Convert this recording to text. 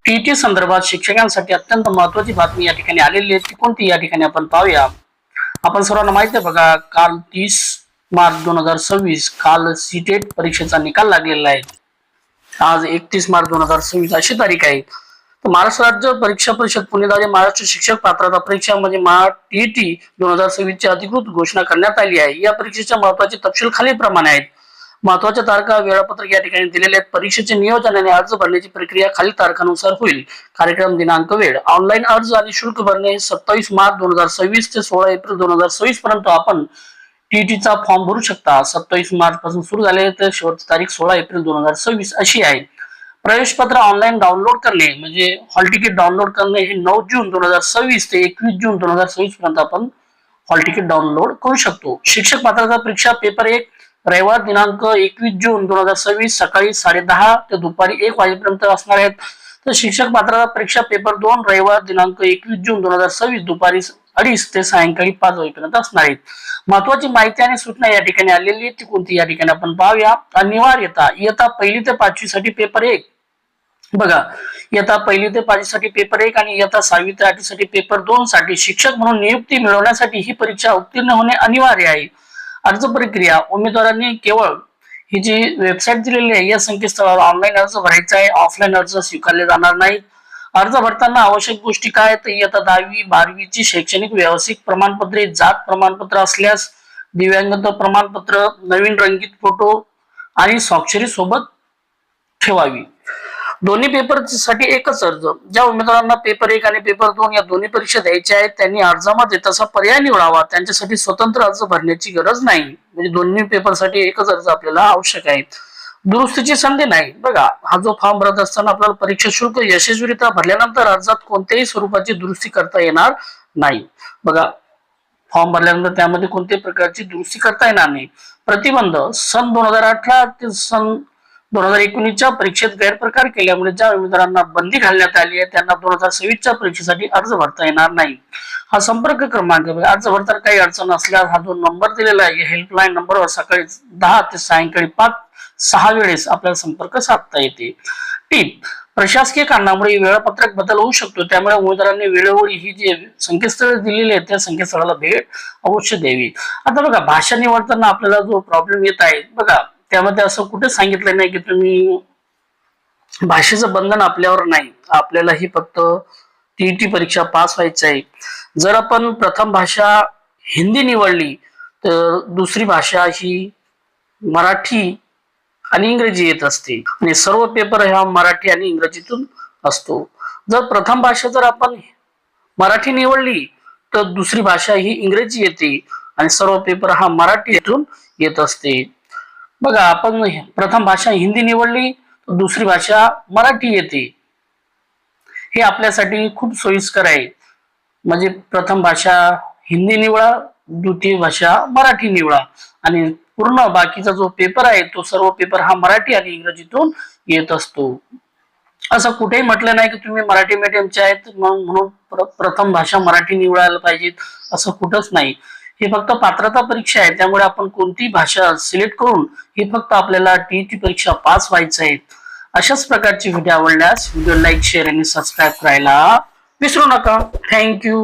TET संदर्भात शिक्षकांसाठी अत्यंत महत्वाची बातमी या ठिकाणी आलेली आहे. ती कोणती या ठिकाणी आपण पाहूया. आपण सर्वांना माहिती आहे बघा, काल 30 मार्च 2026 काल सीटेट परीक्षेचा निकाल लागलेला आहे. आज 31 मार्च 2026 अशी तारीख आहे. तर महाराष्ट्र राज्य परीक्षा परिषद पुणे द्वारे महाराष्ट्र शिक्षक पात्रता परीक्षा म्हणजे टीईटी 2026 ची अधिकृत घोषणा करण्यात आली आहे. या परीक्षेच्या महत्वाचे तपशील खालीलप्रमाणे आहेत. महत्वाच्या तारखा वेळापत्रक या ठिकाणी दिलेले आहेत. परीक्षेचे नियोजन आणि अर्ज भरण्याची प्रक्रिया खालील तारखानुसार होईल. कार्यक्रम दिनांक वेळ ऑनलाईन अर्ज आणि शुल्क भरणे 27 मार्च 2026 ते 16 एप्रिल 2026 पर्यंत आपण टीईटीचा फॉर्म भरू शकता. 27 मार्च पासून सुरू झाले तर शेवटची तारीख 16 एप्रिल 2026 अशी आहे. प्रवेश पत्र ऑनलाईन डाउनलोड करणे म्हणजे हॉल तिकीट डाउनलोड करणे हे 9 जून 2026 ते 21 जून 2026 पर्यंत आपण हॉल तिकीट डाउनलोड करू शकतो. शिक्षक पात्रता परीक्षा पेपर 1 रविवार दिनांक 21 जून 2026 सकाळी 10:30 ते दुपारी 1 वाजेपर्यंत असणार आहेत. तर शिक्षक पात्रता परीक्षा पेपर 2 रविवार दिनांक 21 जून 2026 दुपारी 2:30 ते सायंकाळी 5 वाजेपर्यंत असणार आहेत. महत्वाची माहिती आणि सूचना या ठिकाणी आलेली आहे. ती कोणती या ठिकाणी आपण पाहूया. अनिवार्यता इयत्ता 1 ते 5 साठी पेपर 1 बघा, इयत्ता 1 ते 5 साठी पेपर 1 आणि इयत्ता 6वी ते 8वी साठी पेपर 2 साठी शिक्षक म्हणून नियुक्ती मिळवण्यासाठी ही परीक्षा उत्तीर्ण होणे अनिवार्य आहे. अर्ज प्रक्रिया उमेदवारांनी केवळ ही जी वेबसाईट दिलेली आहे या संकेतस्थळावर ऑनलाईन अर्ज भरायचा आहे. ऑफलाईन अर्ज स्वीकारले जाणार नाहीत. अर्ज भरताना आवश्यक गोष्टी काय तर इयत्ता 10वी 12वी ची शैक्षणिक व्यावसायिक प्रमाणपत्रे, जात प्रमाणपत्र असल्यास दिव्यांगता प्रमाणपत्र, नवीन रंगीत फोटो आणि स्वाक्षरी सोबत ठेवावी. दोन्ही पेपर साठी एकच अर्ज. ज्या उमेदवारांना पेपर 1 आणि पेपर 2 या दोन्ही परीक्षा द्यायच्या आहेत त्यांनी अर्जामध्ये तसा पर्याय निवडावा. त्यांच्यासाठी स्वतंत्र अर्ज भरण्याची गरज नाही. म्हणजे दोन्ही पेपर साठी एकच अर्ज आपल्याला आवश्यक आहे. दुरुस्तीची संधी नाही. बघा, हा जो फॉर्म भरत असताना आपल्याला परीक्षा शुल्क यशस्वीरित्या भरल्यानंतर अर्जात कोणत्याही स्वरूपाची दुरुस्ती करता येणार नाही. बघा, फॉर्म भरल्यानंतर त्यामध्ये कोणत्याही प्रकारची दुरुस्ती करता येणार नाही. प्रतिबंध सन 2018 ते सन 2019च्या परीक्षेत गैरप्रकार केल्यामुळे ज्या उमेदवारांना बंदी घालण्यात आली आहे त्यांना 2026च्या परीक्षेसाठी अर्ज भरता येणार नाही. हा संपर्क क्रमांक अर्ज भरताना काही अडचण असल्यास हा जो नंबर दिलेला आहे हेल्पलाईन नंबरवर सकाळी 10 ते सायंकाळी 5-6 वेळेस आपल्याला संपर्क साधता येते. टीप प्रशासकीय कारणामुळे वेळापत्रक बदल होऊ शकतो. त्यामुळे उमेदवारांनी वेळोवेळी ही जी संकेतस्थळ दिलेली आहे त्या संकेतस्थळाला भेट अवश्य द्यावी. आता बघा, भाषा निवडताना आपल्याला जो प्रॉब्लेम येत आहे बघा, त्यामध्ये असं कुठे सांगितलं नाही की तुम्ही भाषेचं बंधन आपल्यावर नाही. आपल्याला ही फक्त टीईटी परीक्षा पास व्हायची आहे. जर आपण प्रथम भाषा हिंदी निवडली तर दुसरी भाषा ही मराठी आणि इंग्रजी येत असते आणि सर्व पेपर हा मराठी आणि इंग्रजीतून असतो. जर प्रथम भाषा जर आपण मराठी निवडली तर दुसरी भाषा ही इंग्रजी येते आणि सर्व पेपर हा मराठीतून येत असते. बघा, आपण प्रथम भाषा हिंदी निवडली तर दुसरी भाषा मराठी येते. हे आपल्यासाठी खूप सोयीस्कर आहे. म्हणजे प्रथम भाषा हिंदी निवडा, द्वितीय भाषा मराठी निवडा आणि पूर्ण बाकीचा जो पेपर आहे तो सर्व पेपर हा मराठी आणि इंग्रजीतून येत असतो. असं कुठेही म्हटलं नाही की तुम्ही मराठी मीडियमचे आहेत म्हणून प्रथम भाषा मराठी निवडायला पाहिजेत, असं कुठंच नाही. ही फक्त पात्रता परीक्षा आहे. त्यामुळे आपण कोणती भाषा सिलेक्ट करून ही फक्त आपल्याला टीईटी परीक्षा पास व्हायचं आहे. अशाच प्रकारची व्हिडिओ आवडल्यास व्हिडिओ लाईक, शेअर आणि सबस्क्राईब करायला विसरू नका. थँक्यू.